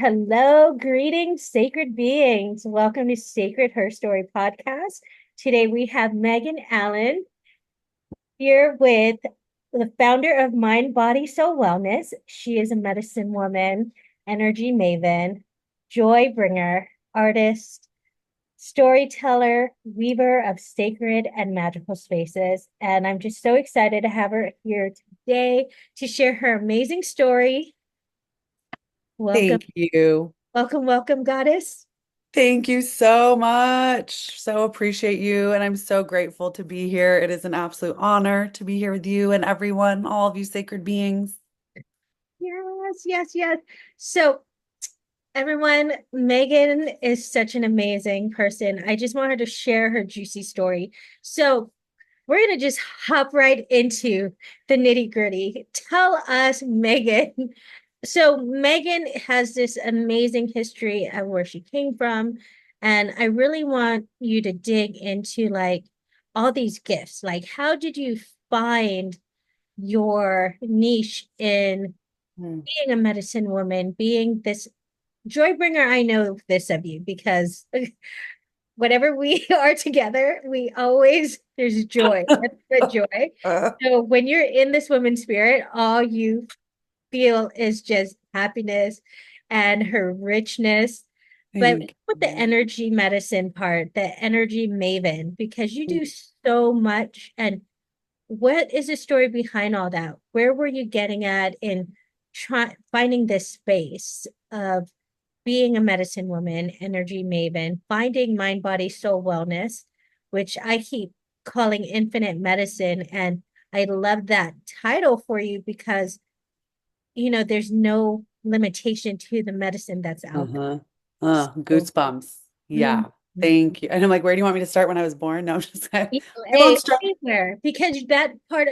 Hello, greetings, sacred beings. Welcome to Sacred Her Story podcast. Today we have Megan Allen here with the founder of Mind, Body, Soul Wellness. She is a medicine woman, energy maven, joy bringer, artist, storyteller, weaver of sacred and magical spaces. And I'm just so excited to have her here today to share her amazing story. Welcome, Thank you. welcome, goddess. Thank you so much. So appreciate you. And I'm so grateful to be here. It is an absolute honor to be here with you and everyone, all of you sacred beings. Yes. So, everyone, Megan is such an amazing person. I just want her to share her juicy story. So, we're going to just hop right into the nitty gritty. Tell us, Megan. So, Megan has this amazing history of where she came from. And I really want you to dig into like all these gifts. Like, how did you find your niche in Mm. being a medicine woman, being this joy bringer? I know this of you because whenever we are together, we always, there's joy, that's the joy. So when you're in this woman spirit, all you feel is just happiness and her richness. But Thank with the you. energy medicine part, the energy maven, because you do so much. And what is the story behind all that? Where were you getting at in finding this space of being a medicine woman, energy maven, finding mind, body, soul wellness, which I keep calling infinite medicine. And I love that title for you because, there's no limitation to the medicine that's out Uh-huh. there. So, Goosebumps. mhm. Yeah. Thank you. And I'm like, where do you want me to start when I was born? No, I'm just kidding. I won't Hey, start. anywhere, because that's part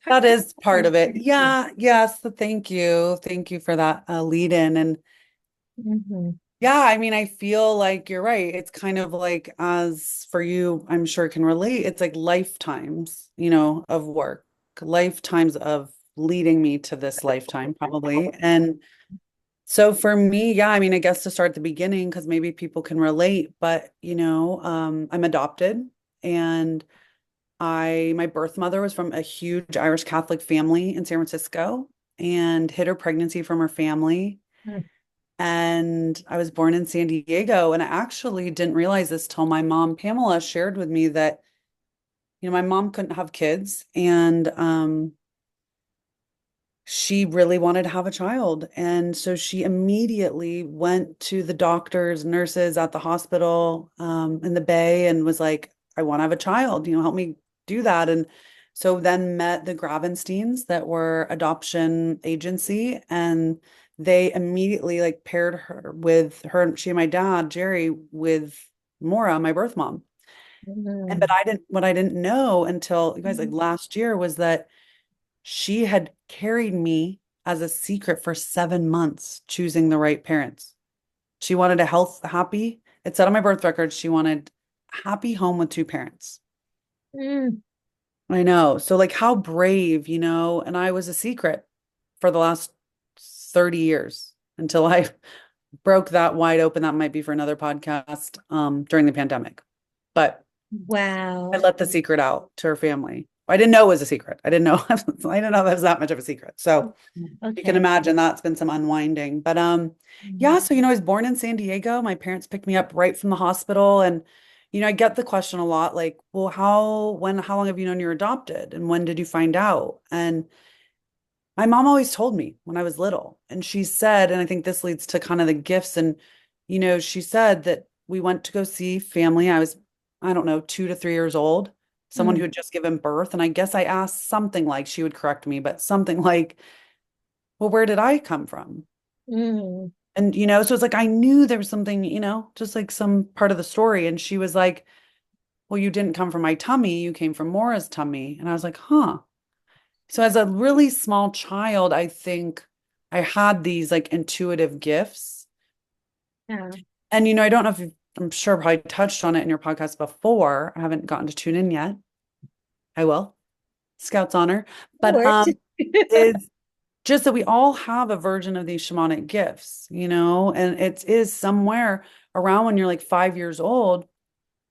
That is part of of it. it. Yeah. Yes. So thank you. Thank you for that lead in. And Mhm. yeah, I mean, I feel like you're right. It's kind of like, as for you, I'm sure can relate. It's like lifetimes, of work, lifetimes of leading me to this lifetime, probably. And so for me, yeah, I mean, I guess to start at the beginning, because maybe people can relate, but I'm adopted and my birth mother was from a huge Irish Catholic family in San Francisco and hid her pregnancy from her family. And I was born in San Diego. And I actually didn't realize this till my mom, Pamela, shared with me that, my mom couldn't have kids. And she really wanted to have a child. And so she immediately went to the doctors, nurses at the hospital in the Bay and was like, I want to have a child, help me do that. And so then met the Gravensteins that were adoption agency and they immediately like paired her with her, she and my dad, Jerry, with Maura, my birth mom. And but Mhm. what I didn't know until you guys like last year was that she had carried me as a secret for 7 months, choosing the right parents. She wanted a happy, it said on my birth record, she wanted a happy home with two parents. Mhm. I know. So, like, how brave, and I was a secret for the last 30 years until I broke that wide open. That might be for another podcast during the pandemic. But I Wow. let the secret out to her family. I didn't know it was a secret. I didn't know I didn't know that was that much of a secret. So you can Okay. imagine that's been some unwinding. But yeah, so I was born in San Diego. My parents picked me up right from the hospital and I get the question a lot like, well, how long have you known you're adopted and when did you find out? And my mom always told me when I was little. And she said, and I think this leads to kind of the gifts and she said that we went to go see family. I don't know, 2 to 3 years old, someone who Mm, had just given birth. And I guess I asked something like, she would correct me, but something like, well, where did I come from? mm, And, so it's like I knew there was something, just like some part of the story. And she was like, well, you didn't come from my tummy, you came from Maura's tummy. And I was like, huh. So as a really small child, I think I had these like intuitive gifts. yeah. And, I don't know if I'm sure probably touched on it in your podcast before. I haven't gotten to tune in yet. I will. Scout's honor. No But worries. is just that we all have a version of these shamanic gifts, and it is somewhere around when you're like 5 years old,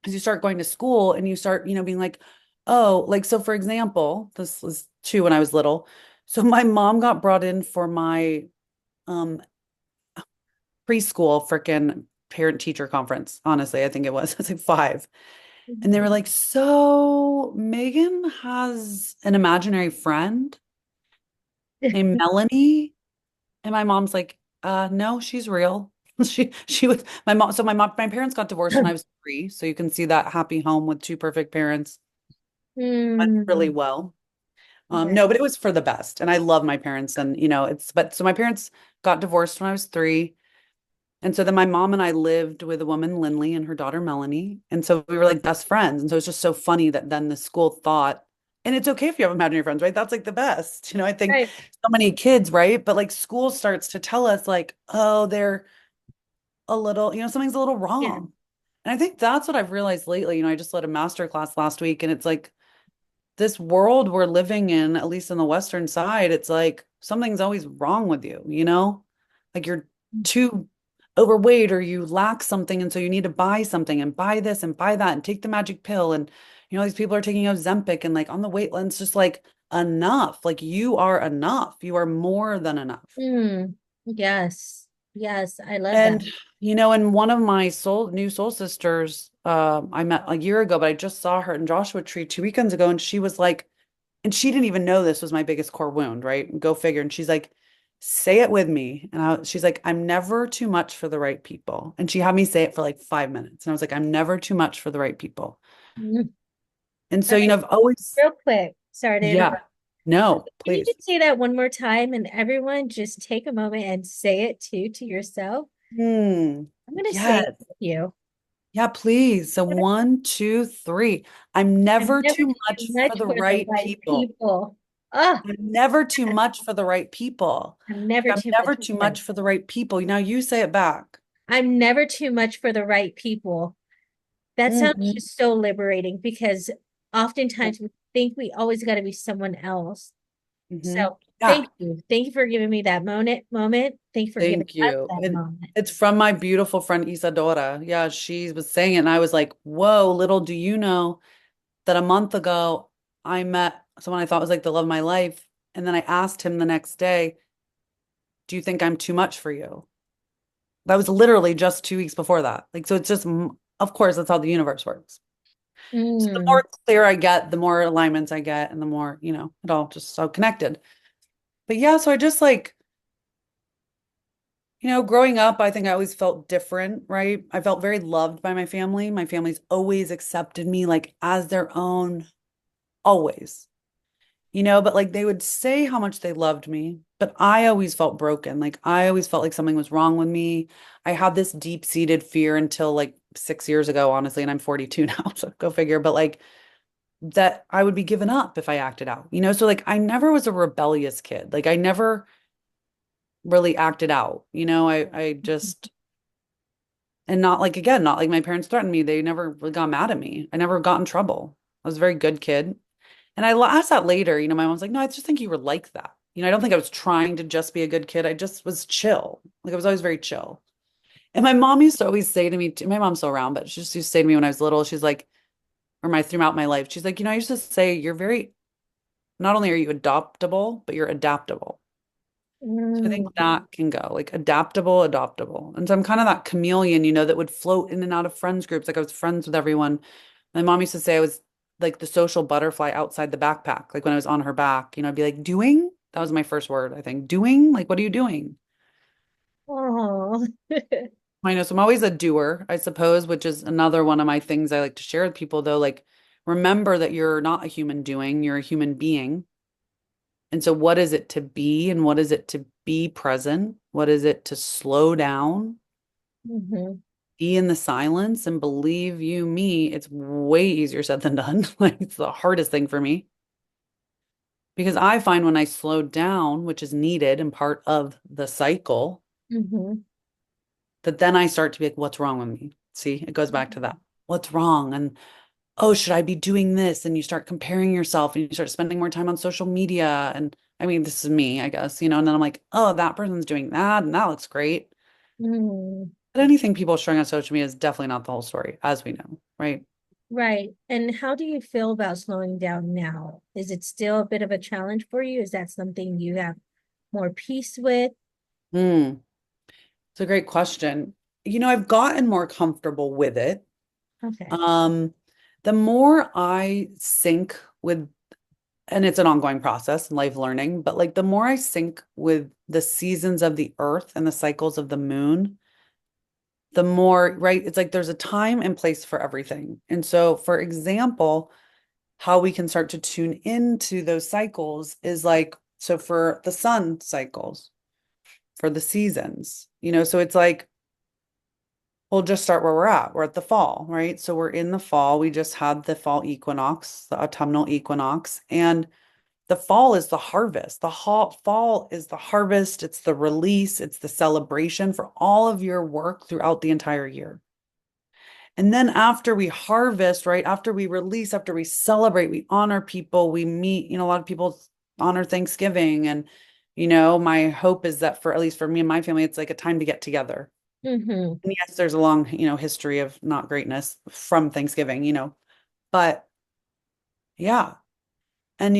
as you start going to school and you start, being like, oh, like, so for example, this was too when I was little. So my mom got brought in for my um preschool freaking parent teacher conference. Honestly, I think it was. It's like five. And they were like, so Megan has an imaginary friend named Melanie. And my mom's like, no, she's real. She was my mom. So my parents got divorced when I was 3. So you can see that happy home with two perfect parents went really Mm, well. yeah. No, but it was for the best. And I love my parents. And but so my parents got divorced when I was 3. And so then my mom and I lived with a woman, Lindley, and her daughter, Melanie. And so we were like best friends. And so it's just so funny that then the school thought, and it's okay if you have imaginary friends, right? That's like the best. I think Right. so many kids, right? But like school starts to tell us, like, oh, they're a little, something's a little Yeah. wrong. And I think that's what I've realized lately. I just led a master class last week, and it's like, this world we're living in, at least in the Western side, it's like something's always wrong with you, Like you're too overweight or you lack something. And so you need to buy something and buy this and buy that and take the magic pill. And, these people are taking Ozempic and like on the weight line, it's just like enough. Like you are enough. You are more than enough. Mm, yes. Yes. I love that. And and one of my new soul sisters, I met a year ago, but I just saw her in Joshua Tree 2 weekends ago, and she was like, and she didn't even know this was my biggest core wound, right? Go figure. And she's like, say it with me. And she's like, I'm never too much for the right people. And she had me say it for like 5 minutes. And I was like, I'm never too much for the right people. Mm. And All so, right. I've always, Real quick. Sorry to yeah, interrupt. no, Can you please. just say that one more time and everyone just take a moment and say it too to yourself? I'm going to say it Yes. with you. Yeah, please. So 1, 2, 3. I'm I'm never never too too much for much the for the right right people. people. Oh, I'm never too much for the right people. I'm never I'm too much never for too the right. much for the right people. Now you say it back. I'm never too much for the right people. That sounds Mhm. just so liberating because oftentimes we think we always got to be someone else. So Yeah. thank you. Thank you for giving me that moment. Thank you for giving Thank us you. that And moment. it's from my beautiful friend Isadora. Yeah, she was saying it, and I was like, whoa, little do you know that a month ago I met someone I thought was like the love of my life. And then I asked him the next day, do you think I'm too much for you? That was literally just 2 weeks before that. Like, so it's just, of course, that's how the universe works. So the Mm, more clear I get, the more alignments I get, and the more, it all just so connected. But yeah, so I just like, growing up, I think I always felt different, right? I felt very loved by my family. My family's always accepted me like as their own, always, but like they would say how much they loved me, but I always felt broken. Like I always felt like something was wrong with me. I had this deep-seated fear until like 6 years ago, honestly, and I'm 42 now, so go figure. But like that I would be given up if I acted out, So like I never was a rebellious kid. Like I never really acted out, I just and not like again, not like my parents threatened me. They never really got mad at me. I never got in trouble. I was a very good kid. And I asked that later, my mom's like, no, I just think you were like that. I don't think I was trying to just be a good kid. I just was chill. Like I was always very chill. And my mom used to always say to me, my mom's still around, but she just used to say to me when I was little, she's like, or my throughout my life, she's like, I used to say you're very, not only are you adoptable, but you're adaptable. So I think mm, that can go like adaptable, adoptable. And so I'm kind of that chameleon, that would float in and out of friends groups. Like I was friends with everyone. My mom used to say I was like the social butterfly outside the backpack. Like when I was on her back, I'd be like, doing? That was my first word, I think. Doing? Like, what are you doing? oh, I know. So I'm always a doer, I suppose, which is another one of my things I like to share with people, though. Like, remember that you're not a human doing, you're a human being. And so, what is it to be, and what is it to be present? What is it to slow down, mhm, be in the silence? And believe you me, it's way easier said than done. Like, it's the hardest thing for me because I find when I slow down, which is needed and part of the cycle, mhm. that then I start to be like, what's wrong with me? See, it goes back to that. What's wrong? And oh, should I be doing this? And you start comparing yourself and you start spending more time on social media. And I mean, this is me, I guess, and then I'm like, oh, that person's doing that and that looks great. Mm, But anything people are showing on social media is definitely not the whole story, as we know, right? right. And how do you feel about slowing down now? Is it still a bit of a challenge for you? Is that something you have more peace with? Hmm. It's a great question. I've gotten more comfortable with it. Okay. Um, the more I sync with, and it's an ongoing process and life learning, but like the more I sync with the seasons of the earth and the cycles of the moon, the more, right? It's like there's a time and place for everything. And so, for example, how we can start to tune into those cycles is like, so for the sun cycles, for the seasons, so it's like, we'll just start where we're at. We're at the fall, right? So we're in the fall. We just had the fall equinox, the autumnal equinox, and the fall is the harvest. The fall is the harvest. It's the release. It's the celebration for all of your work throughout the entire year. And then after we harvest, right? After we release, after we celebrate, we honor people, we meet, a lot of people honor Thanksgiving. And, my hope is that for at least for me and my family, it's like a time to get together. Mm-hmm. And yes, there's a long, history of not greatness from Thanksgiving, but yeah. And,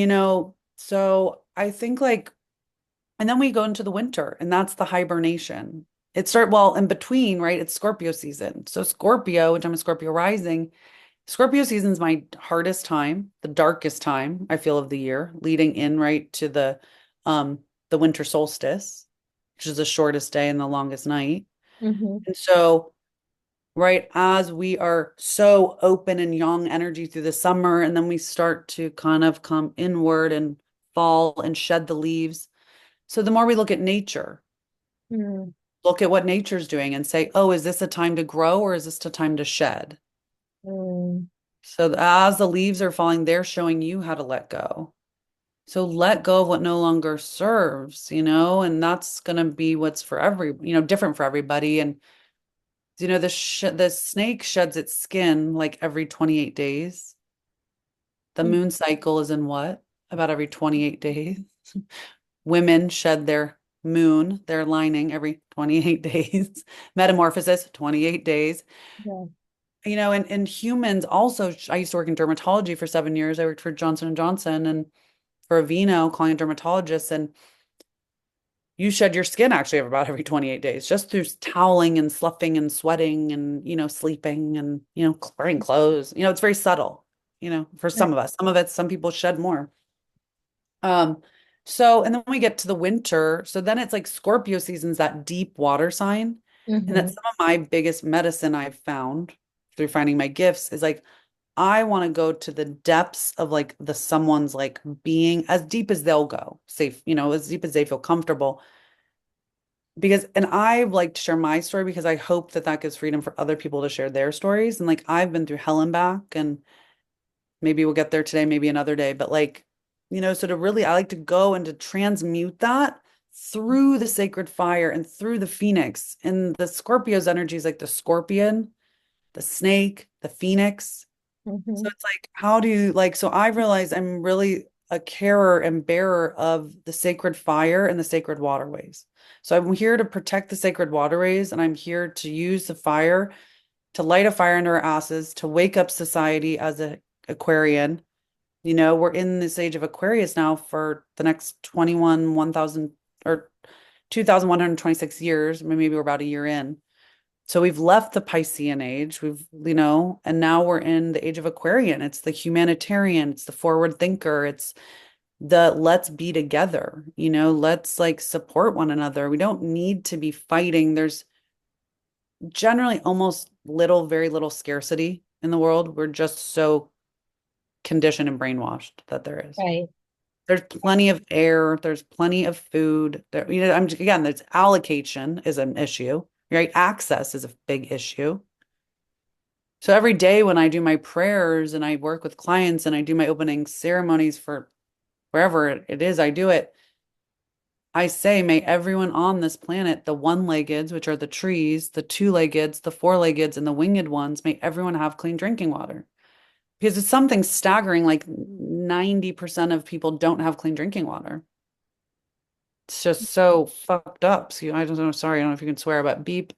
so I think like, and then we go into the winter and that's the hibernation. Well, in between, right? It's Scorpio season. So Scorpio, which I'm a Scorpio rising, Scorpio season is my hardest time, the darkest time I feel of the year, leading in right to the winter solstice, which is the shortest day and the longest night. Mm-hmm. And so, right, as we are so open and yang energy through the summer, and then we start to kind of come inward and fall and shed the leaves. So the more we look at nature, Mm-hmm. look at what nature's doing and say, oh, is this a time to grow or is this a time to shed? So as the leaves are falling, they're showing you how to let go. So let go of what no longer serves, and that's going to be what's for different for everybody. And the snake sheds its skin like every 28 days. The moon cycle is in what? About every 28 days. Women shed their lining every 28 days. Metamorphosis, 28 days. Yeah. And humans also, I used to work in dermatology for 7 years. I worked for Johnson and Johnson and for Aveeno, calling a dermatologist, and you shed your skin actually about every 28 days, just through toweling and sloughing and sweating and, sleeping and, wearing clothes. It's very subtle, for some of us. Some people shed more. Um, and then we get to the winter. So then it's like Scorpio season's that deep water sign. And Mm-hmm. that's some of my biggest medicine I've found through finding my gifts is like I want to go to the depths of like someone's like being as deep as they'll go, safe, as deep as they feel comfortable. And I like to share my story because I hope that that gives freedom for other people to share their stories. And like I've been through hell and back, and maybe we'll get there today, maybe another day. But like, so to really, I like to go and to transmute that through the sacred fire and through the phoenix. And the Scorpio's energy is like the scorpion, the snake, the phoenix. So Mm-hmm. it's like, how do you like? So I realize I'm really a carer and bearer of the sacred fire and the sacred waterways. So I'm here to protect the sacred waterways, and I'm here to use the fire to light a fire under our asses, to wake up society as a Aquarian. We're in this age of Aquarius now for the next 1,000 or 2,126 years. Maybe we're about a year in. So we've left the Piscean age, and now we're in the age of Aquarian. It's the humanitarian, it's the forward thinker, it's the let's be together, let's like support one another. We don't need to be fighting. There's generally almost very little scarcity in the world. We're just so conditioned and brainwashed that there is. Right. There's plenty of air, there's plenty of food. Again, there's allocation is an issue, right? Access is a big issue. So every day when I do my prayers and I work with clients and I do my opening ceremonies for wherever it is I do it, I say, may everyone on this planet, the one-leggeds, which are the trees, the two-leggeds, the four-leggeds, and the winged ones, may everyone have clean drinking water. Because it's something staggering, like 90% of people don't have clean drinking water. It's just so fucked up. So I don't know. Sorry, I don't know if you can swear, but beep.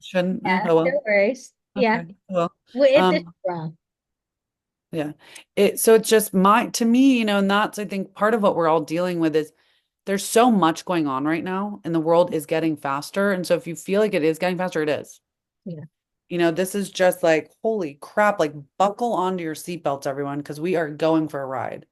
Shouldn't. Yeah, Oh no well. worries. Yeah. Okay. Well. Well, if it's Um. wrong. Yeah. So it's just to me, and that's I think part of what we're all dealing with is there's so much going on right now and the world is getting faster. And so if you feel like it is getting faster, it is. Yeah. This is just like, holy crap, like buckle onto your seatbelts, everyone, because we are going for a ride.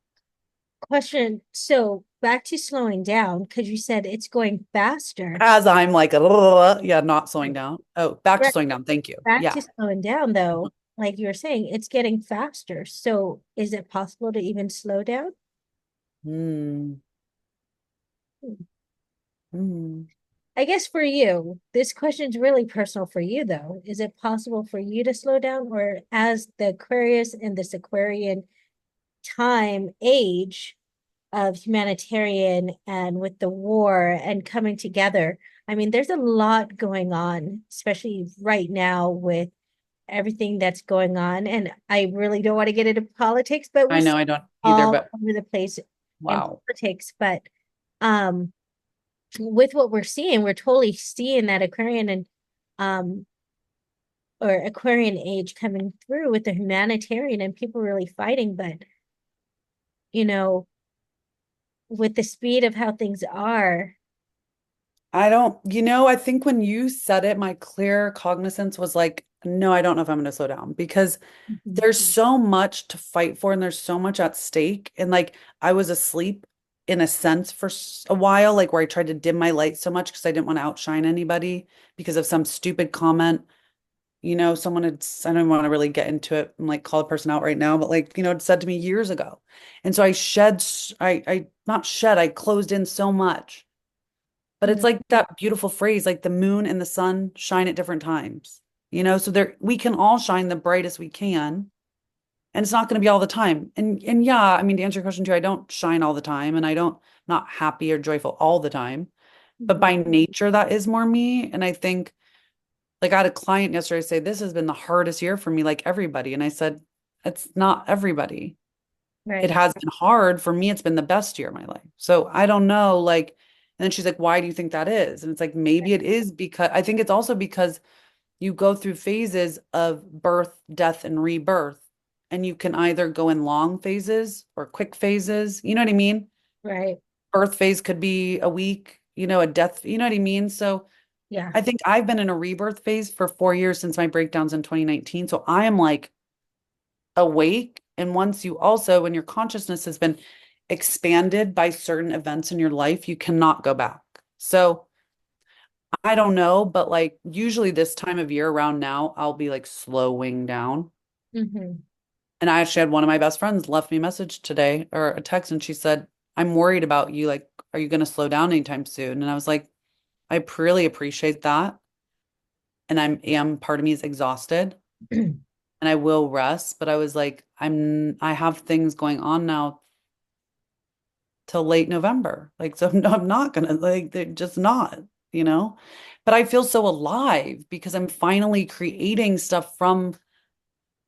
Question. So back to slowing down, because you said it's going faster. As I'm like, yeah, not slowing down. Oh, back to Right. slowing down. Thank you. Back Yeah. to slowing down, though, like you were saying, it's getting faster. So is it possible to even slow down? Mm, mm. I guess for you, this question's really personal for you, though. Is it possible for you to slow down, or as the Aquarius and this Aquarian time age of humanitarian and with the war and coming together? I mean, there's a lot going on, especially right now with everything that's going on. And I really don't want to get into politics, but we I see know I don't either, all but over the place in wow. politics. But um, with what we're seeing, we're totally seeing that Aquarian and um, or Aquarian age coming through with the humanitarian and people really fighting. But you know, with the speed of how things are. I don't, I think when you said it, my clear cognizance was like, no, I don't know if I'm going to slow down because Mhm. there's so much to fight for and there's so much at stake. And like I was asleep in a sense for a while, like where I tried to dim my light so much because I didn't want to outshine anybody because of some stupid comment. Someone I don't want to really get into it and like call a person out right now, but like, it said to me years ago. And so not shed, I closed in so much. But it's Mhm. like that beautiful phrase, like the moon and the sun shine at different times. So we can all shine the brightest we can, and it's not going to be all the time. And yeah, I mean to answer your question too, I don't shine all the time and I don't not happy or joyful all the time. But Mhm. by nature that is more me. And I think like I had a client yesterday say, this has been the hardest year for me, like everybody. And I said, it's not everybody. It Right, has been hard. For me, it's been the best year of my life. So I don't know, like, and then she's like, why do you think that is? And it's like, maybe it is because I think it's also because you go through phases of birth, death, and rebirth. And you can either go in long phases or quick phases. You know what I mean? right. Birth phase could be a week, a death, you know what I mean? So Yeah. I think I've been in a rebirth phase for 4 years since my breakdowns in 2019. So I am like awake. And once you also, when your consciousness has been expanded by certain events in your life, you cannot go back. So I don't know, but like usually this time of year around now, I'll be like slowing down. Hmm. And I actually had one of my best friends left me a message today or a text, and she said, I'm worried about you. Like, are you going to slow down anytime soon? And I was like, I really appreciate that. And part of me is exhausted and I will rest, but I was like, I have things going on now till late November. Like, so I'm not gonna like, they're just not, you know? But I feel so alive because I'm finally creating stuff from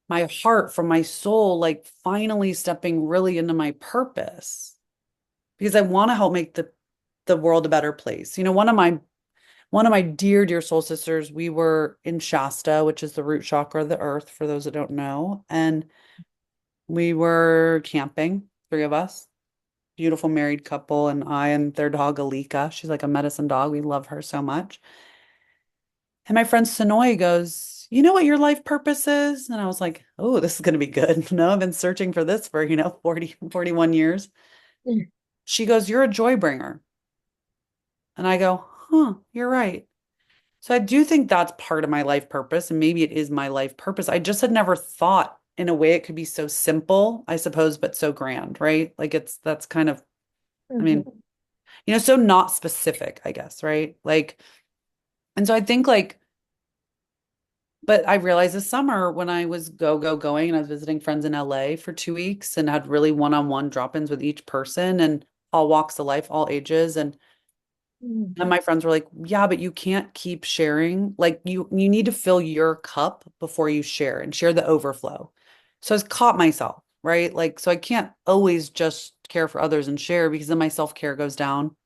my heart, from my soul, like finally stepping really into my purpose because I want to help make the world a better place. One of my dear, dear soul sisters, we were in Shasta, which is the root chakra of the earth, for those that don't know. And we were camping, three of us, beautiful married couple, and I and their dog Alika. She's like a medicine dog. We love her so much. And my friend Sonoy goes, you know what your life purpose is? And I was like, oh, this is going to be good. No, I've been searching for this for, 41 years. She goes, you're a joy bringer. And I go, huh, you're right. So I do think that's part of my life purpose, and maybe it is my life purpose. I just had never thought in a way it could be so simple, I suppose, but so grand, right? Like that's kind of, I mean, Hmm. so not specific, I guess, right? Like, and so I think like, but I realized this summer when I was going and I was visiting friends in LA for 2 weeks and had really one-on-one drop-ins with each person and all walks of life, all ages. And my friends were like, yeah, but you can't keep sharing. Like you need to fill your cup before you share and share the overflow. So I was caught myself, right? Like, so I can't always just care for others and share because then my self-care goes down.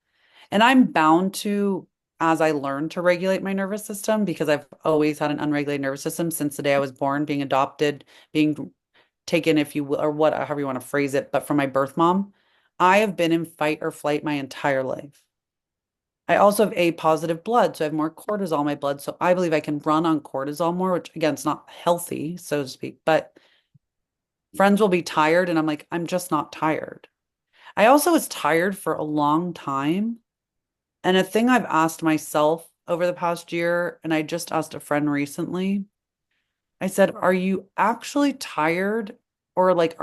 And I'm bound to, as I learn to regulate my nervous system, because I've always had an unregulated nervous system since the day I was born, being adopted, being taken, if you will, or what, however you want to phrase it, but from my birth mom, I have been in fight or flight my entire life. I also have A positive blood, so I have more cortisol in my blood. So I believe I can run on cortisol more, which again, it's not healthy, so to speak, but friends will be tired, and I'm like, I'm just not tired. I also was tired for a long time. And a thing I've asked myself over the past year, and I just asked a friend recently, I said, are you actually tired? Or like,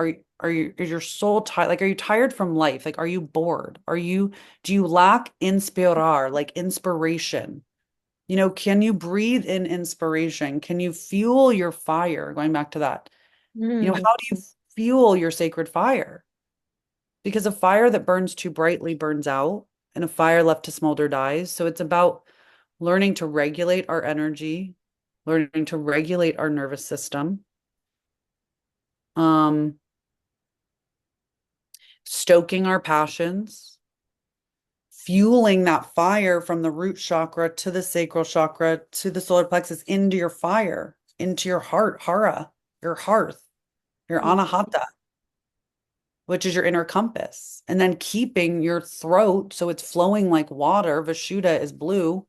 is your soul tired? Like, are you tired from life? Like, are you bored? Do you lack inspirar, like inspiration? Can you breathe in inspiration? Can you fuel your fire? Going back to that, Mm, how do you fuel your sacred fire? Because a fire that burns too brightly burns out, and a fire left to smolder dies. So it's about learning to regulate our energy, learning to regulate our nervous system, um, stoking our passions, fueling that fire from the root chakra to the sacral chakra to the solar plexus into your fire, into your heart, hara, your hearth, your mm, anahata, which is your inner compass. And then keeping your throat so it's flowing like water. Vishuddha is blue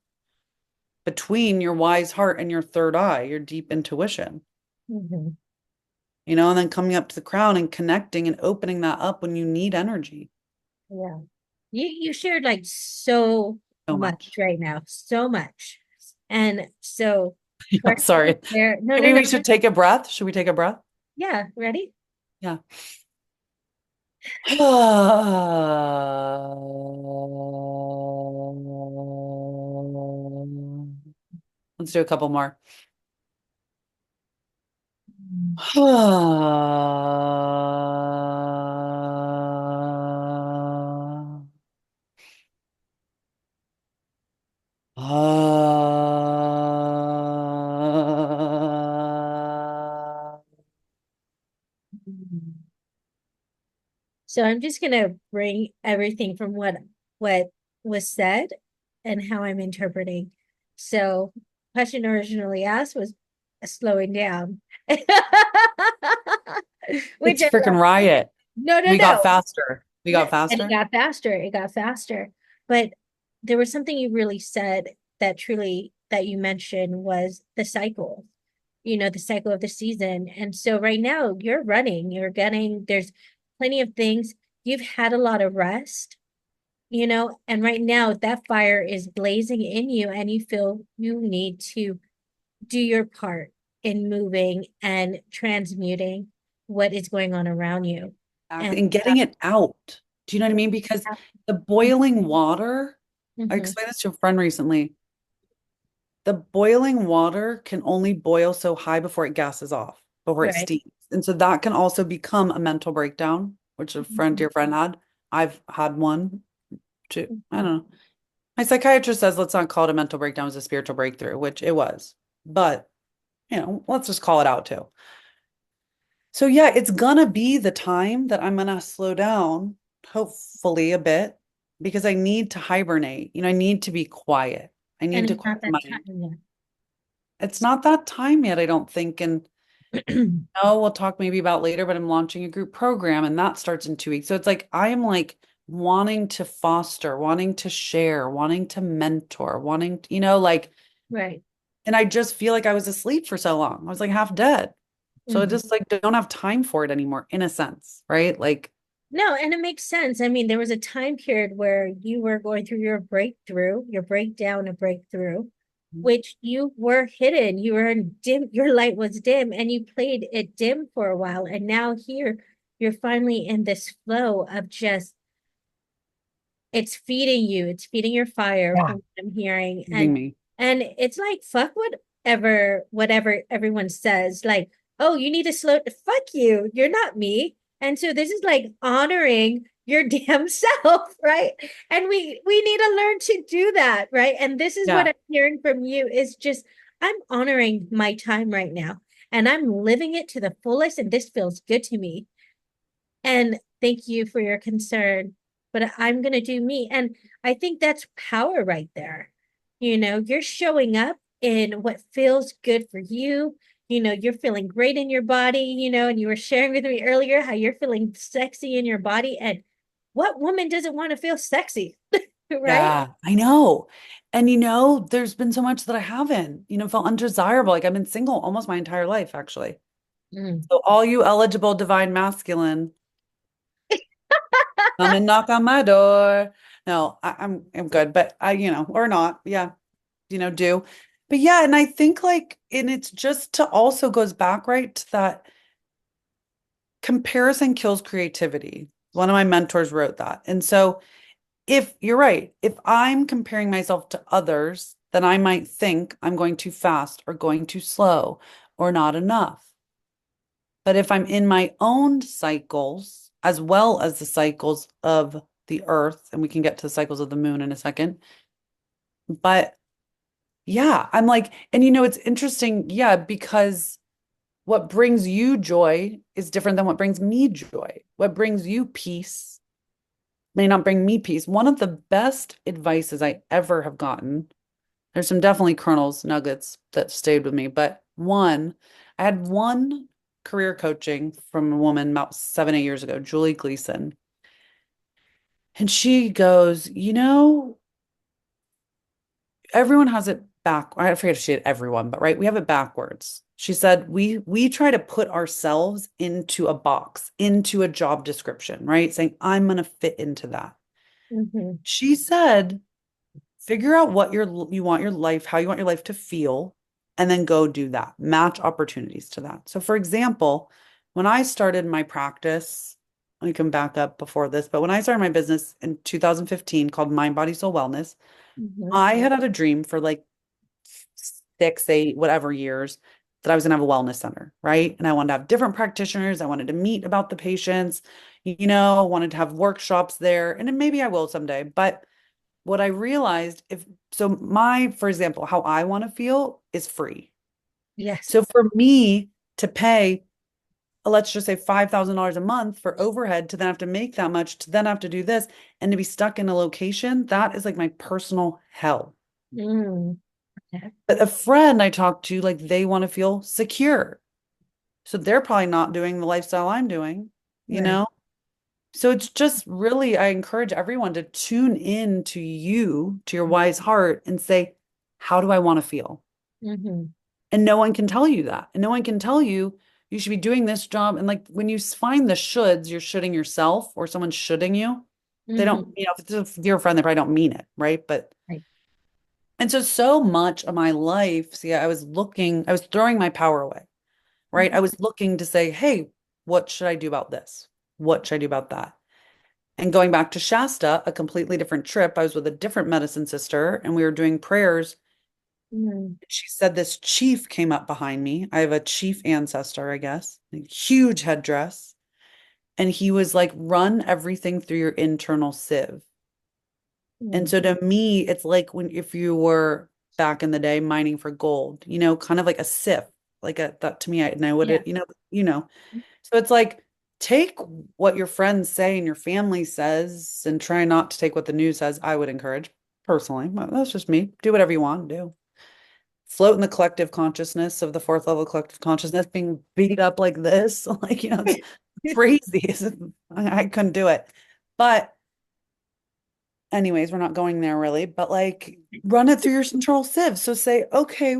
between your wise heart and your third eye, your deep intuition, mhm. and then coming up to the crown and connecting and opening that up when you need energy Yeah. You shared like so so much much. right now, so much. And so Yeah, first I sorry. can share, no, no, Maybe no. we should take a breath. Should we take a breath? Yeah, ready? Yeah. Let's do a couple more. So I'm just gonna bring everything from what was said and how I'm interpreting. So question originally asked was slowing down. Which It's I freaking love. riot. No, no, We got no. faster. We Yeah, got and it faster. got faster. It got faster. But there was something you really said that truly that you mentioned was the cycle, the cycle of the season. And so right now you're running, there's plenty of things. You've had a lot of rest, and right now that fire is blazing in you and you feel you need to do your part in moving and transmuting what is going on around you. Exactly. And And getting it out. Do you know what I mean? Because the boiling water, I Mhm. explained this to a friend recently. The boiling water can only boil so high before it gases off, before it Right. steams. And so that can also become a mental breakdown, which a friend, Mhm. dear friend had. I've had one too. I don't know. My psychiatrist says let's not call it a mental breakdown, it was a spiritual breakthrough, which it was. But, let's just call it out too. So yeah, it's gonna be the time that I'm gonna slow down, hopefully a bit, because I need to hibernate. I need to be quiet. I And need to it's quiet not that my time It's not that time yet, I don't think. And yet. no, we'll talk maybe about later, but I'm launching a group program and that starts in 2 weeks. So it's like I am like wanting to foster, wanting to share, wanting to mentor, wanting, like, Right. and I just feel like I was asleep for so long. I was like half dead. So I Mhm. just like don't have time for it anymore, in a sense, right? Like, No, and it makes sense. I mean, there was a time period where you were going through your breakthrough, your breakdown, a breakthrough, which you were hidden. You were in dim, your light was dim, and you played it dim for a while. And now here you're finally in this flow of just it's feeding you, it's feeding your fire yeah, from what I'm hearing. feeding And me. it's like fuck whatever everyone says, like, oh, you need to slow fuck you, you're not me. And so this is like honoring your damn self, right? And we need to learn to do that, right? And this is what Yeah. I'm hearing from you is just I'm honoring my time right now and I'm living it to the fullest and this feels good to me. And thank you for your concern, but I'm going to do me. And I think that's power right there. You're showing up in what feels good for you. You're feeling great in your body, and you were sharing with me earlier how you're feeling sexy in your body. And what woman doesn't want to feel sexy, right? Yeah, I know. And there's been so much that I haven't, felt undesirable. Like I've been single almost my entire life, actually. Mm. So all you eligible divine masculine, come and knock on my door. No, I'm good, but or not. Yeah, do. But yeah, and I think like, and it's just to also goes back right to that comparison kills creativity. One of my mentors wrote that. And so if you're right, if I'm comparing myself to others, then I might think I'm going too fast or going too slow or not enough. But if I'm in my own cycles, as well as the cycles of the earth, and we can get to the cycles of the moon in a second, but yeah, I'm like, and it's interesting, yeah, because what brings you joy is different than what brings me joy. What brings you peace may not bring me peace. One of the best advices I ever have gotten, there's some definitely kernels, nuggets that stayed with me, but I had one career coaching from a woman about 7, 8 years ago, Julie Gleason. And she goes, everyone has it back. I forget if she had everyone, but right, we have it backwards. She said, we try to put ourselves into a box, into a job description, right? Saying, I'm gonna fit into that. Mhm. She said, figure out what you want your life, how you want your life to feel, and then go do that. Match opportunities to that. So, for example, when I started my practice, we can back up before this, but when I started my business in 2015 called Mind, Body, Soul Wellness, Mhm. I had a dream for like 6, 8, whatever years that I was going to have a wellness center, right? And I wanted to have different practitioners. I wanted to meet about the patients, wanted to have workshops there. And then maybe I will someday. But what I realized for example, how I want to feel is free. Yes. So for me to pay, let's just say $5,000 a month for overhead to then have to make that much, to then have to do this and to be stuck in a location, that is like my personal hell. Mm. Okay. But a friend I talked to, like they want to feel secure. So they're probably not doing the lifestyle I'm doing, you Right. know? So it's just really, I encourage everyone to tune in to you, to your wise heart, and say, how do I want to feel? Mhm. And no one can tell you that. And no one can tell you you should be doing this job. And like when you find the shoulds, you're shoulding yourself or someone's shoulding you. They don't, Mhm. if you're a friend, they probably don't mean it, right? But Right. and so much of my life, see, I was throwing my power away, right? I Mhm. was looking to say, hey, what should I do about this? What should I do about that? And going back to Shasta, a completely different trip, I was with a different medicine sister and we were doing prayers. Mhm. She said this chief came up behind me. I have a chief ancestor, I guess, a huge headdress. And he was like, run everything through your internal sieve. And Mhm. so to me, it's like when if you were back in the day mining for gold, kind of like a sieve, like a that to me, I know what Yeah. it. So it's like take what your friends say and your family says and try not to take what the news says. I would encourage personally. But that's just me. Do whatever you want to do. Float in the collective consciousness of the fourth level collective consciousness being beat up like this. Like, it's crazy. I couldn't do it. But anyways, we're not going there really, but like run it through your central sieve. So say, okay,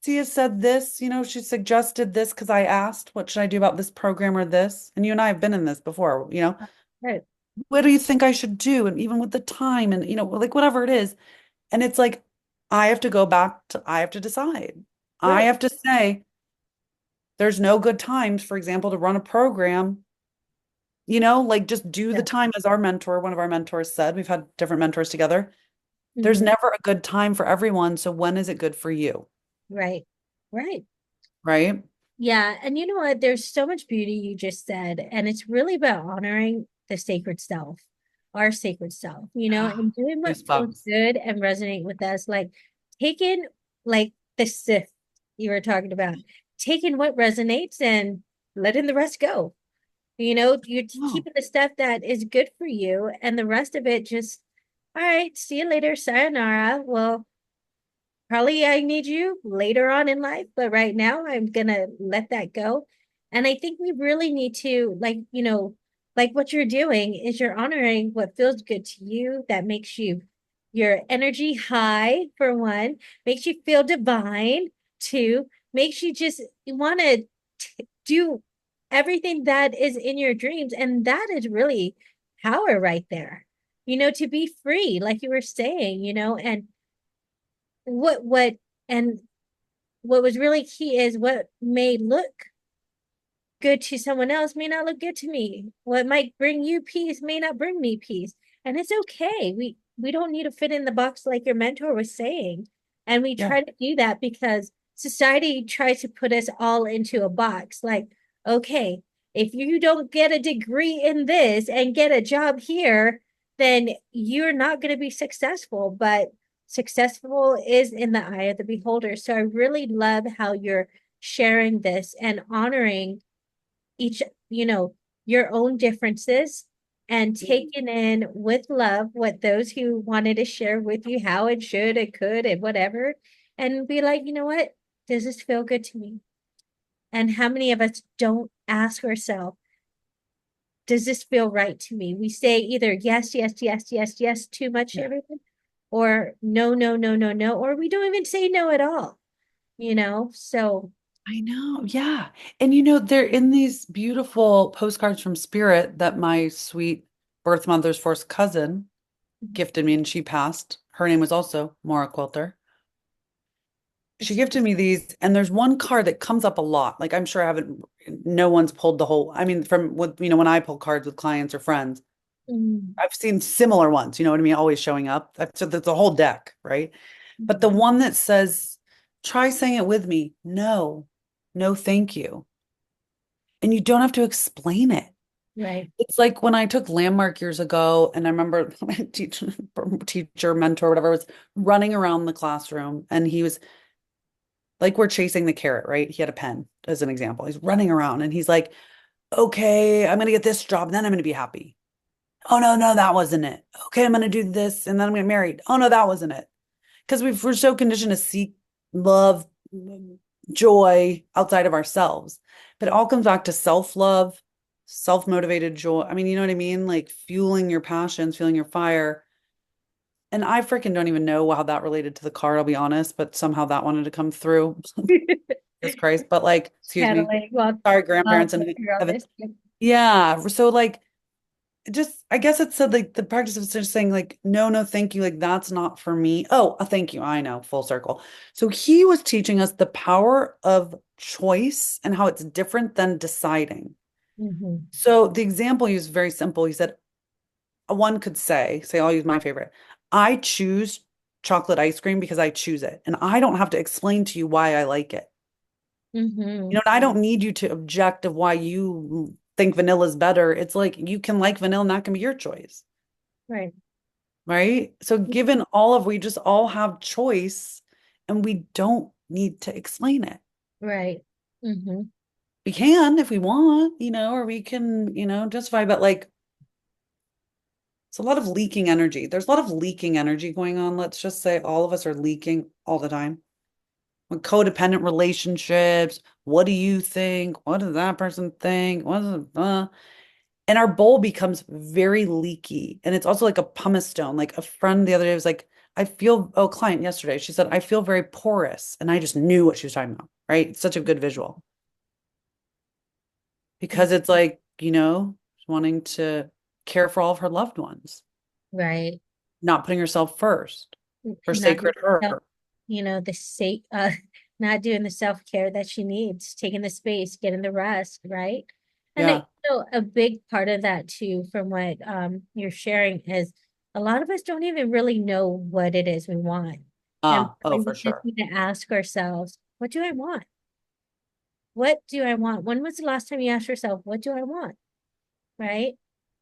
Sia said this, she suggested this because I asked, what should I do about this program or this? And you and I have been in this before. Right. What do you think I should do? And even with the time and, like whatever it is. And it's like, I have to decide. I Right. have to say, there's no good times, for example, to run a program, like just do the Yeah. time as one of our mentors said. We've had different mentors together. There's Mhm. never a good time for everyone. So when is it good for you? Right. Right. Right? Yeah. And you know what? There's so much beauty you just said. And it's really about honoring the sacred self, our sacred self, and doing what feels Goosebumps. good and resonate with us. Like taking like the sift you were talking about, taking what resonates and letting the rest go. You're Oh, keeping the stuff that is good for you, and the rest of it just, all right, see you later, sayonara. Well, probably I need you later on in life, but right now I'm gonna let that go. And I think we really need to, like what you're doing is you're honoring what feels good to you, that makes your energy high, for one, makes you feel divine, two, makes you just want to do everything that is in your dreams. And that is really power right there, to be free, like you were saying, and what and what was really key is what may look good to someone else may not look good to me. What might bring you peace may not bring me peace. And it's okay. We don't need to fit in the box like your mentor was saying. And we yeah. try to do that because society tries to put us all into a box. Like, okay, if you don't get a degree in this and get a job here, then you're not going to be successful. But successful is in the eye of the beholder. So I really love how you're sharing this and honoring each, you know, your own differences and taking in with love what those who wanted to share with you how it should, it could, and whatever, and be like, you know what? Does this feel good to me? And how many of us don't ask ourselves, does this feel right to me? We say either yes, yes, yes, yes, yes, too much to Yeah. everything, or no, no, no, no, no, or we don't even say no at all. So, I know. Yeah. And they're in these beautiful postcards from Spirit that my sweet birth mother's first cousin gifted me, and she passed. Her name was also Maura Quilter. She it's, gifted me these, and there's one card that comes up a lot. Like I'm sure I haven't, no one's pulled the whole, I mean, from with, when I pull cards with clients or friends, mm, I've seen similar ones, you know what I mean? Always showing up. So that's a whole deck, right? But the mm, one that says, try saying it with me. No, no, thank you. And you don't have to explain it. right. It's like when I took Landmark years ago, and I remember my teacher, mentor, whatever, was running around the classroom, and he was like, we're chasing the carrot, right? He had a pen as an example. He's running around and he's like, okay, I'm going to get this job, then I'm going to be happy. Oh, no, no, that wasn't it. Okay, I'm going to do this, and then I'm going to get married. Oh, no, that wasn't it. Because we're so conditioned to seek love, joy outside of ourselves. But it all comes back to self-love, self-motivated joy. I mean, you know what I mean? Like fueling your passions, fueling your fire. And I freaking don't even know how that related to the card, I'll be honest, but somehow that wanted to come through. Jesus Christ. But like, excuse me. Channeling. Well, Sorry, grandparents and heaven. regardless. Yeah. So like just I guess it said like the practice of just saying like no, no, thank you, like that's not for me. Oh, a thank you. I know, full circle. So he was teaching us the power of choice and how it's different than deciding. Mhm. So the example he was very simple. He said one could say I'll use my favorite. I choose chocolate ice cream because I choose it, and I don't have to explain to you why I like it. Mhm. And I don't need you to object of why you think vanilla is better. It's like you can like vanilla and that can be your choice. Right. Right? So given we just all have choice and we don't need to explain it. Right. Mhm. We can if we want, or we can, justify, but like it's a lot of leaking energy. There's a lot of leaking energy going on. Let's just say all of us are leaking all the time. With codependent relationships, what do you think? What does that person think? What is and our bowl becomes very leaky. And it's also like a pumice stone. Like a friend the other day was like, client yesterday, she said, I feel very porous. And I just knew what she was talking about, right? It's such a good visual because it's like, wanting to care for all of her loved ones, Right. not putting herself first, her Not doing sacred self, her. the sake not doing the self-care that she needs, taking the space, getting the rest, right? And Yeah. a big part of that too, from what you're sharing, is a lot of us don't even really know what it is we want. And Oh, we for just sure. need to ask ourselves, what do I want? What do I want? When was the last time you asked yourself, what do I want? Right?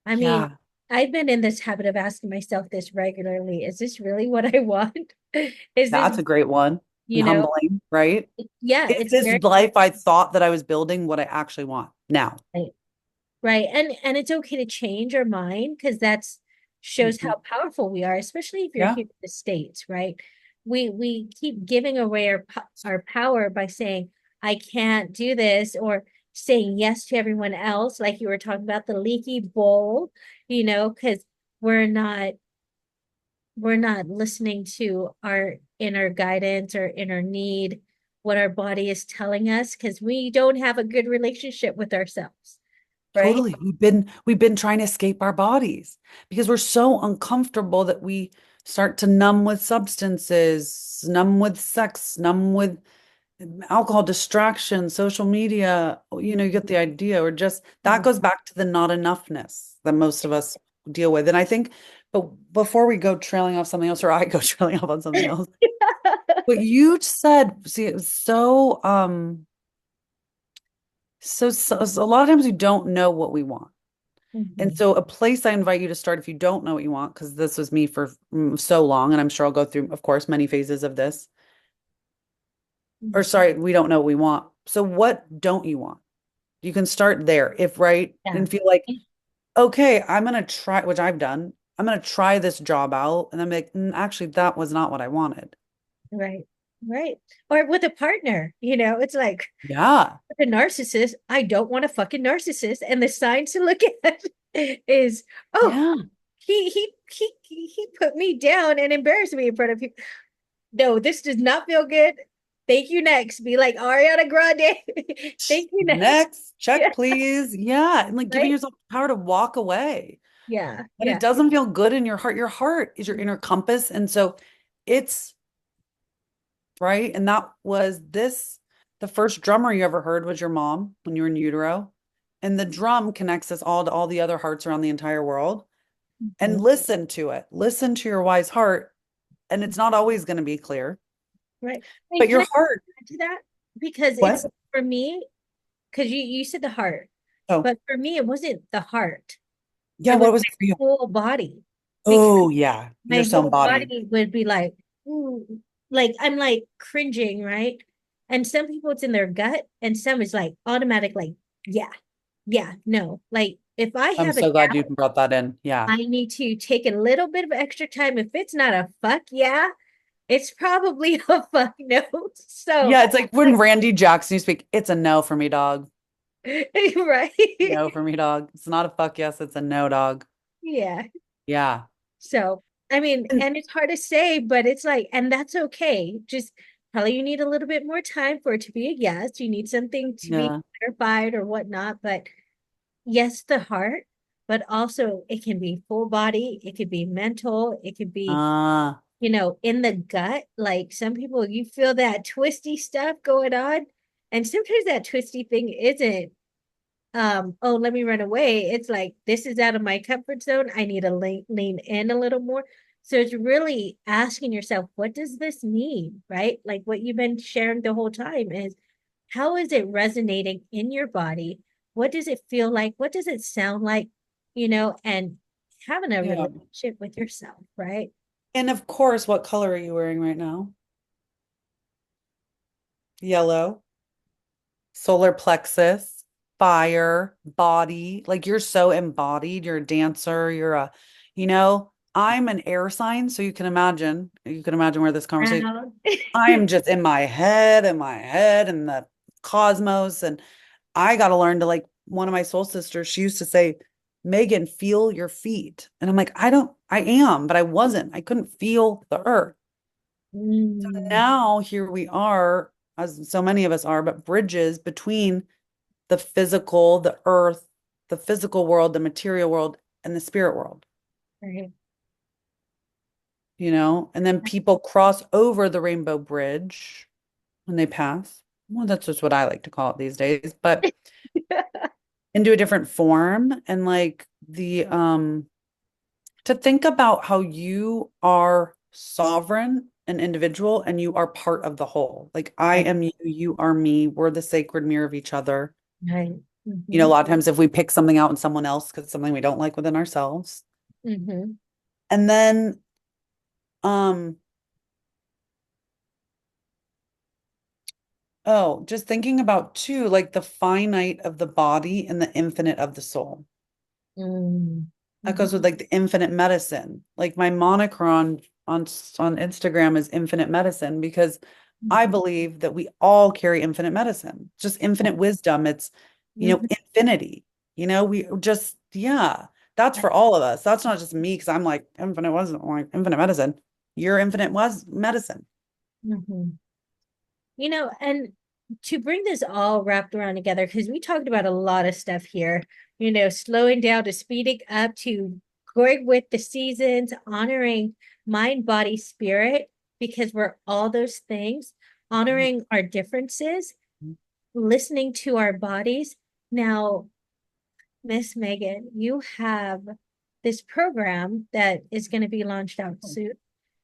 I mean, Yeah. I've been in this habit of asking myself this regularly. Is this really what I want? Is this, That's a great one and you know, humbling, right? yeah, Is it's this very life I thought that I was building what I actually want now? right. right? And it's okay to change our mind because that's shows Mhm. how powerful we are, especially if you're Yeah, here in the States, right? We keep giving away our power by saying, I can't do this, or saying yes to everyone else, like you were talking about the leaky bowl, because we're not we're not listening to our inner guidance or inner need, what our body is telling us, because we don't have a good relationship with ourselves, right? totally. We've been trying to escape our bodies because we're so uncomfortable that we start to numb with substances, numb with sex, numb with alcohol, distraction, social media. You get the idea. Or just that Mhm. goes back to the not enoughness that most of us deal with. And I think, but before we go trailing off something else, or I go trailing off on something else, what you said, see, it was so a lot of times we don't know what we want. And Mhm. so a place I invite you to start if you don't know what you want, because this was me for so long, and I'm sure I'll go through, of course, many phases of this. Or Mhm. sorry, we don't know what we want. So what don't you want? You can start there if right Yeah. and feel like, okay, I'm gonna try, which I've done. I'm gonna try this job out, and I'm like, actually, that was not what I wanted. Right. Right. Or with a partner, it's like Yeah, with a narcissist, I don't want a fucking narcissist. And the sign to look at is, oh, yeah, he put me down and embarrassed me in front of people. No, this does not feel good. Thank you next. Be like Ariana Grande. Thank you next. next, check, Yeah. please. Yeah, and like giving Right? yourself the power to walk away. Yeah. And it Yeah. doesn't feel good in your heart. Your heart is your inner compass. And so it's right. And that was the first drummer you ever heard was your mom when you were in utero. And the drum connects us all to all the other hearts around the entire world. And Mhm. listen to it. Listen to your wise heart. And it's not always going to be clear, Right. Wait, but can your I heart, add to that? Because what? it's for me, because you said the heart, Oh, but for me, it wasn't the heart. yeah. It was What was my it for you? whole body. Because Oh, yeah. You're my so whole embodied. body would be like, ooh, like I'm like cringing, right? And some people it's in their gut, and some is like automatic, like, yeah, yeah, no. Like if I I'm have a so glad you doubt, brought that in. Yeah. I need to take a little bit of extra time. If it's not a fuck yeah, it's probably a fuck no. So, Yeah. It's like when like, Randy Jackson you speak, it's a no for me, dog. right? No for me, dog. It's not a fuck yes, it's a no, dog. Yeah. Yeah. So, I mean, And and it's hard to say, but it's like, and that's okay. Just probably you need a little bit more time for it to be a yes. You need something to be yeah. clarified or whatnot. But yes, the heart, but also it can be full body, it could be mental, it could be, Ah, in the gut. Like some people, you feel that twisty stuff going on. And sometimes that twisty thing isn't oh, let me run away. It's like this is out of my comfort zone. I need to lean in a little more. So it's really asking yourself, what does this mean, right? Like what you've been sharing the whole time is how is it resonating in your body? What does it feel like? What does it sound like? And having a yeah. relationship with yourself, right? And of course, what color are you wearing right now? Yellow, solar plexus, fire, body. Like you're so embodied. You're a dancer. I'm an air sign. So you can imagine where this conversation, Proud. I am just in my head and the cosmos. And I got to learn to, like, one of my soul sisters, she used to say, Megan, feel your feet. And I'm like, I am, but I wasn't. I couldn't feel the earth. Mm, Now here we are, as so many of us are, but bridges between the physical, the earth, the physical world, the material world, and the spirit world, right. and then people cross over the rainbow bridge when they pass. Well, that's just what I like to call it these days, but into a different form. And like to think about how you are sovereign and individual and you are part of the whole. Like I Right. am you, you are me. We're the sacred mirror of each other. Right. A Mm-hmm. lot of times if we pick something out in someone else because it's something we don't like within ourselves. Mm-hmm. And then um Oh, just thinking about too, like the finite of the body and the infinite of the soul. Mm. That Mhm. goes with like the infinite medicine. Like my moniker on Instagram is infinite medicine because I believe that we all carry infinite medicine. It's just infinite wisdom. It's, Mhm. infinity. We just, yeah, that's for all of us. That's not just me because I'm like infinite wasn't like infinite medicine. Your infinite was medicine. Mhm. And to bring this all wrapped around together, because we talked about a lot of stuff here, slowing down to speeding up to going with the seasons, honoring mind, body, spirit, because we're all those things, honoring our differences, listening to our bodies. Now, Miss Megan, you have this program that is going to be launched out soon.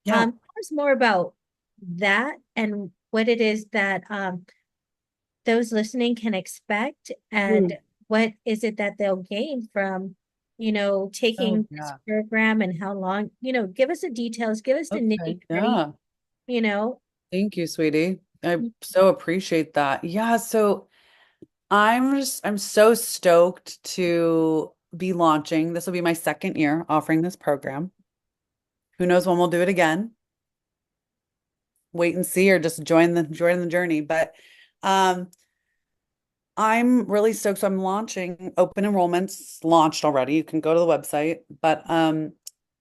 Yeah. Tell us more about that and what it is that those listening can expect, and Mm. what is it that they'll gain from, Oh, taking this yeah. program, and how long, give us the details, give us the Okay. nitty-gritty, Yeah. you know. Thank you, sweetie. I so appreciate that. Yeah, so I'm so stoked to be launching. This will be my second year offering this program. Who knows when we'll do it again? Wait and see, or just join the journey. But um, I'm really stoked. So I'm launching open enrollments launched already. You can go to the website, but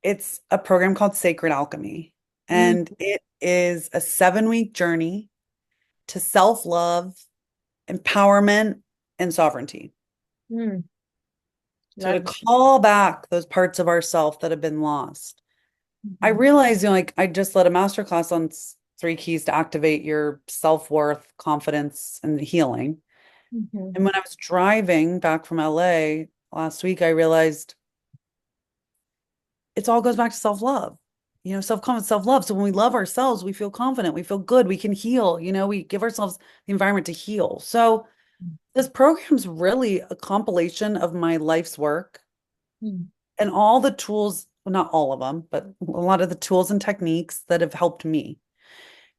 it's a program called Sacred Alchemy, Mm, and it is a 7-week journey to self-love, empowerment, and sovereignty. mm, So to love it. call back those parts of ourself that have been lost. I Mhm, realized, like I just led a masterclass on 3 keys to activate your self-worth, confidence, and healing. mhm, And when I was driving back from LA last week, I realized it all goes back to self-love. Self-confidence, self-love. So when we love ourselves, we feel confident, we feel good, we can heal, we give ourselves the environment to heal. So this program's really a compilation of my life's work mm, and all the tools, well, not all of them, but a lot of the tools and techniques that have helped me.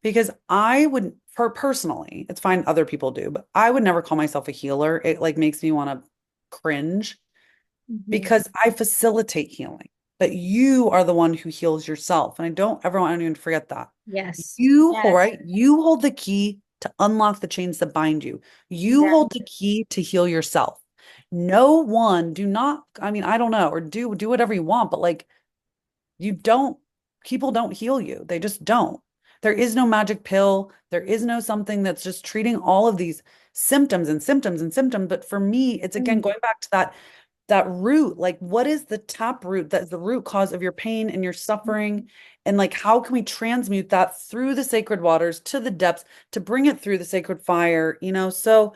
Because I would, for personally, it's fine other people do, but I would never call myself a healer. It like makes me want to cringe mhm. because I facilitate healing. But you are the one who heals yourself. And I don't ever want anyone to forget that. Yes. Yes. Right? You hold the key to unlock the chains that bind you. You hold Exactly. the key to heal yourself. No one, do not, I mean, I don't know, or do whatever you want, but like you don't, people don't heal you. They just don't. There is no magic pill. There is no something that's just treating all of these symptoms and symptoms and symptoms. But for me, it's again Mm, going back to that root. Like, what is the tap root that's the root cause of your pain and your suffering? And like, how can we transmute that through the sacred waters to the depths to bring it through the sacred fire? So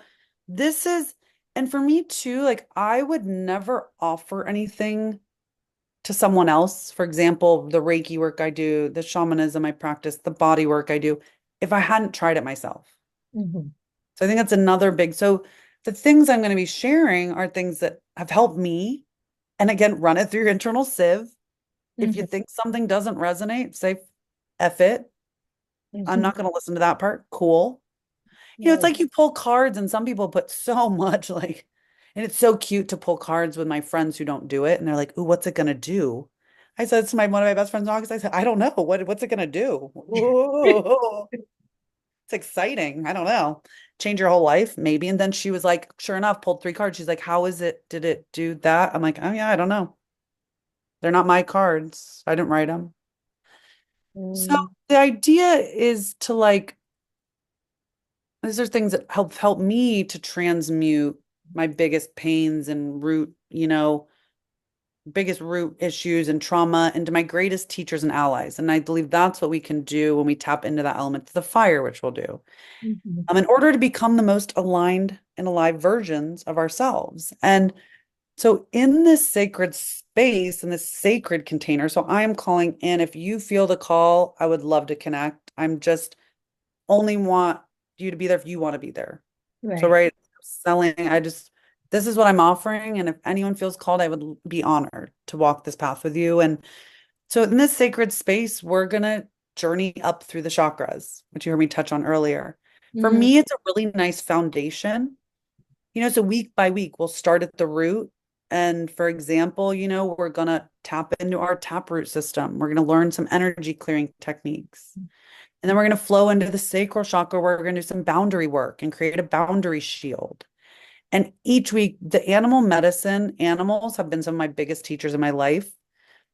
this is, and for me too, like, I would never offer anything to someone else. For example, the Reiki work I do, the shamanism I practice, the body work I do, if I hadn't tried it myself. mhm, So I think that's another big. So the things I'm going to be sharing are things that have helped me. And again, run it through your internal sieve. If you mhm, think something doesn't resonate, say, F it. I'm mhm. not going to listen to that part. Cool. It's Right. like you pull cards, and some people put so much like, and it's so cute to pull cards with my friends who don't do it. And they're like, ooh, what's it going to do? I said to one of my best friends in August, I said, I don't know. What's it going to do? Ooh, it's exciting. I don't know. Change your whole life, maybe. And then she was like, sure enough, pulled 3 cards. She's like, how is it? Did it do that? I'm like, oh, yeah, I don't know. They're not my cards. I didn't write them. So Mm, the idea is to like, these are things that help me to transmute my biggest pains and biggest root issues and trauma into my greatest teachers and allies. And I believe that's what we can do when we tap into that element of the fire, which we'll do. mhm, In order to become the most aligned and alive versions of ourselves. And so in this sacred space, in this sacred container, so I am calling in, if you feel the call, I would love to connect. I'm just only want you to be there if you want to be there. So, right. right, selling, this is what I'm offering. And if anyone feels called, I would be honored to walk this path with you. And so, in this sacred space, we're going to journey up through the chakras, which you heard me touch on earlier. For Mm, me, it's a really nice foundation. So week by week, we'll start at the root. And for example, we're going to tap into our taproot system. We're going to learn some energy clearing techniques. And then we're going to flow into the sacral chakra where we're going to do some boundary work and create a boundary shield. And each week, the animal medicine animals have been some of my biggest teachers in my life.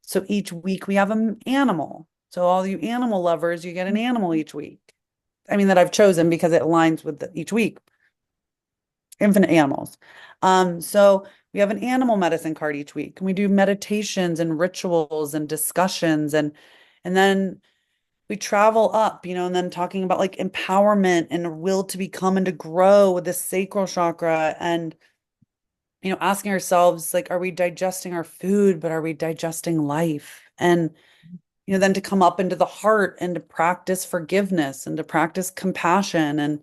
So each week we have an animal. So all you animal lovers, you get an animal each week. I mean, that I've chosen because it aligns with each week. Infinite animals. So we have an animal medicine card each week, and we do meditations and rituals and discussions, and then we travel up, and then talking about like empowerment and a will to become and to grow with the sacral chakra, and asking ourselves like, are we digesting our food, but are we digesting life? And then to come up into the heart and to practice forgiveness and to practice compassion and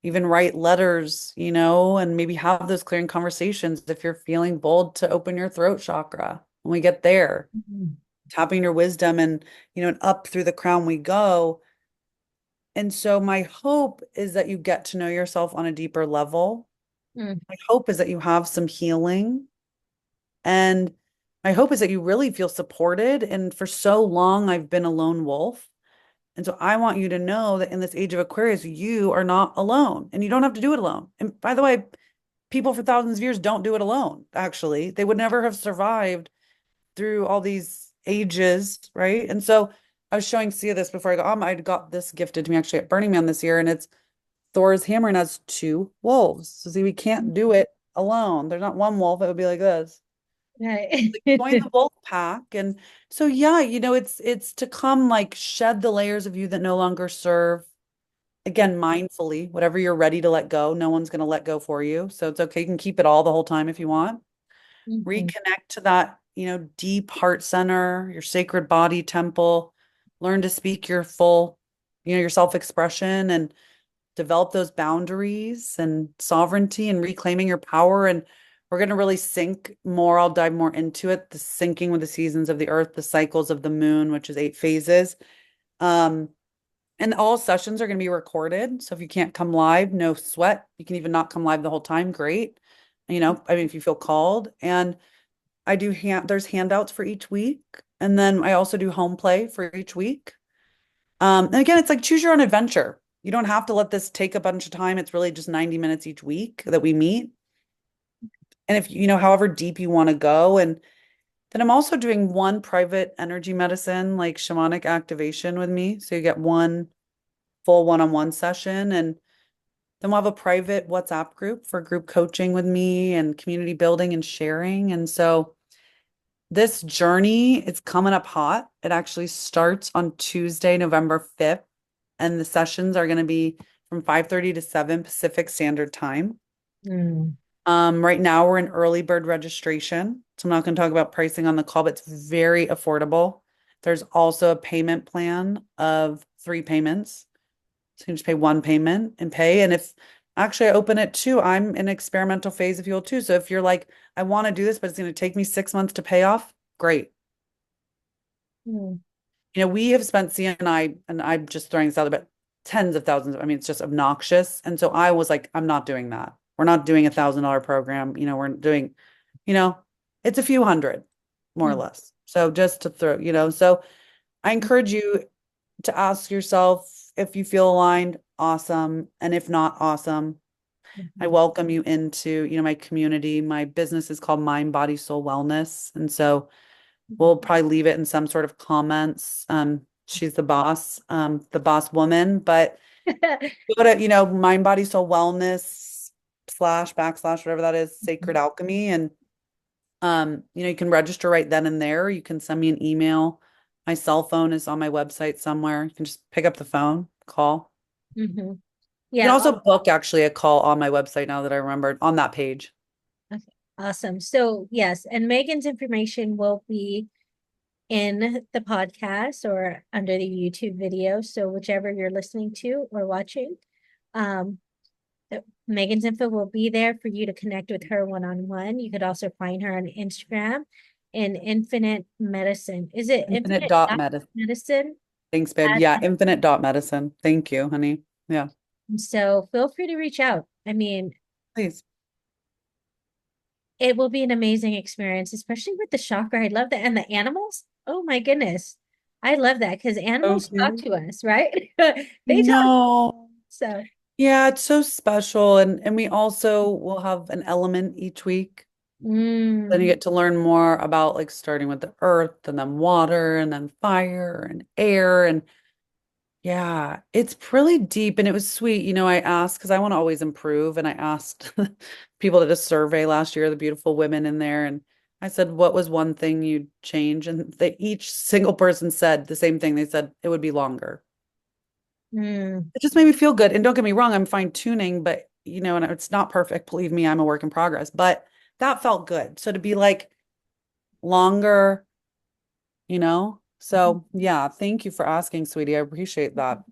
even write letters, and maybe have those clearing conversations if you're feeling bold to open your throat chakra when we get there, mm, tapping your wisdom and up through the crown we go. And so my hope is that you get to know yourself on a deeper level. mm, My hope is that you have some healing. And my hope is that you really feel supported. And for so long, I've been a lone wolf. And so I want you to know that in this age of Aquarius, you are not alone and you don't have to do it alone. And by the way, people for thousands of years don't do it alone, actually. They would never have survived through all these ages, right? And so I was showing Sia this before I go, I got this gifted to me actually at Burning Man this year, and it's Thor's hammer and has two wolves. So see, we can't do it alone. There's not one wolf, it would be like this. right. Like join the wolf pack. And so yeah, it's to come like shed the layers of you that no longer serve. Again, mindfully, whatever you're ready to let go, no one's going to let go for you. So it's okay. You can keep it all the whole time if you want. Mhm, Reconnect to that, deep heart center, your sacred body temple. Learn to speak your full, your self-expression and develop those boundaries and sovereignty and reclaiming your power. And we're going to really sink more. I'll dive more into it. The syncing with the seasons of the earth, the cycles of the moon, which is 8 phases. Um, and all sessions are going to be recorded. So if you can't come live, no sweat. You can even not come live the whole time. Great. I mean, if you feel called. And there's handouts for each week. And then I also do home play for each week. And again, it's like choose your own adventure. You don't have to let this take a bunch of time. It's really just 90 minutes each week that we meet. And if, however deep you want to go. And then I'm also doing one private energy medicine, like shamanic activation with me. So you get one full one-on-one session. And then we'll have a private WhatsApp group for group coaching with me and community building and sharing. And so this journey is coming up hot. It actually starts on Tuesday, November 5th, and the sessions are going to be from 5:30 to 7 Pacific Standard Time. mm, Right now we're in early bird registration, so I'm not going to talk about pricing on the call, but it's very affordable. There's also a payment plan of 3 payments. So you can just pay one payment and pay. And if actually I open it too, I'm in experimental phase if you'll too. So if you're like, I want to do this, but it's going to take me 6 months to pay off, great. mm, We have spent CNI, and I'm just throwing this out there, but tens of thousands. I mean, it's just obnoxious. And so I was like, I'm not doing that. We're not doing $1,000 program. We're doing, you know, it's a few hundred, more or mm, less. So just to throw, so I encourage you to ask yourself if you feel aligned, awesome. And if not, awesome. I mhm, welcome you into, my community. My business is called Mind, Body, Soul Wellness. And so we'll probably leave it in some sort of comments. She's the boss woman, but go to, Mind, Body, Soul Wellness slash backslash, whatever that is, Sacred Alchemy. And, you can register right then and there. You can send me an email. My cell phone is on my website somewhere. You can just pick up the phone, call. mhm. You can Yeah. also book actually a call on my website now that I remembered on that page. Okay, awesome. So, yes, and Megan's information will be in the podcast or under the YouTube video. So, whichever you're listening to or watching, um, Megan's info will be there for you to connect with her one-on-one. You could also find her on Instagram in Infinite Medicine. Is it Infinite Infinite dot medicine. Medicine? Thanks, babe. At, Yeah, infinite dot medicine. Thank you, honey. Yeah. So feel free to reach out. I mean, Please. it will be an amazing experience, especially with the chakra. I love that. And the animals. Oh my goodness. I love that because So animals talk cute. to us, right? I They talk. know. So, Yeah, it's so special. And we also will have an element each week. Then you mm, get to learn more about like starting with the earth and then water and then fire and air. And yeah, it's really deep and it was sweet. I asked because I want to always improve. And I asked people did a survey last year, the beautiful women in there. And I said, what was one thing you'd change? And each single person said the same thing. They said it would be longer. mm, It just made me feel good. And don't get me wrong, I'm fine tuning, but and it's not perfect. Believe me, I'm a work in progress. But that felt good. So to be like longer, you know? So yeah, thank you for asking, sweetie. I appreciate that.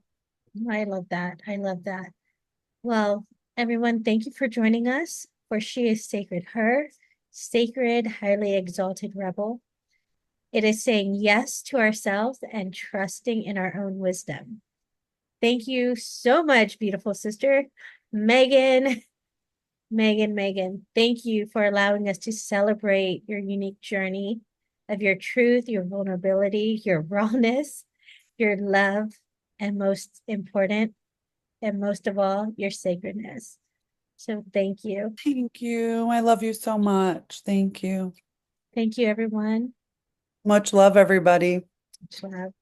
I love that. I love that. Well, everyone, thank you for joining us for She is Sacred Her, sacred, highly exalted rebel. It is saying yes to ourselves and trusting in our own wisdom. Thank you so much, beautiful sister. Megan, Megan, thank you for allowing us to celebrate your unique journey of your truth, your vulnerability, your rawness, your love, and most of all, your sacredness. So thank you. Thank you. I love you so much. Thank you. Thank you, everyone. Much love, everybody. Much love.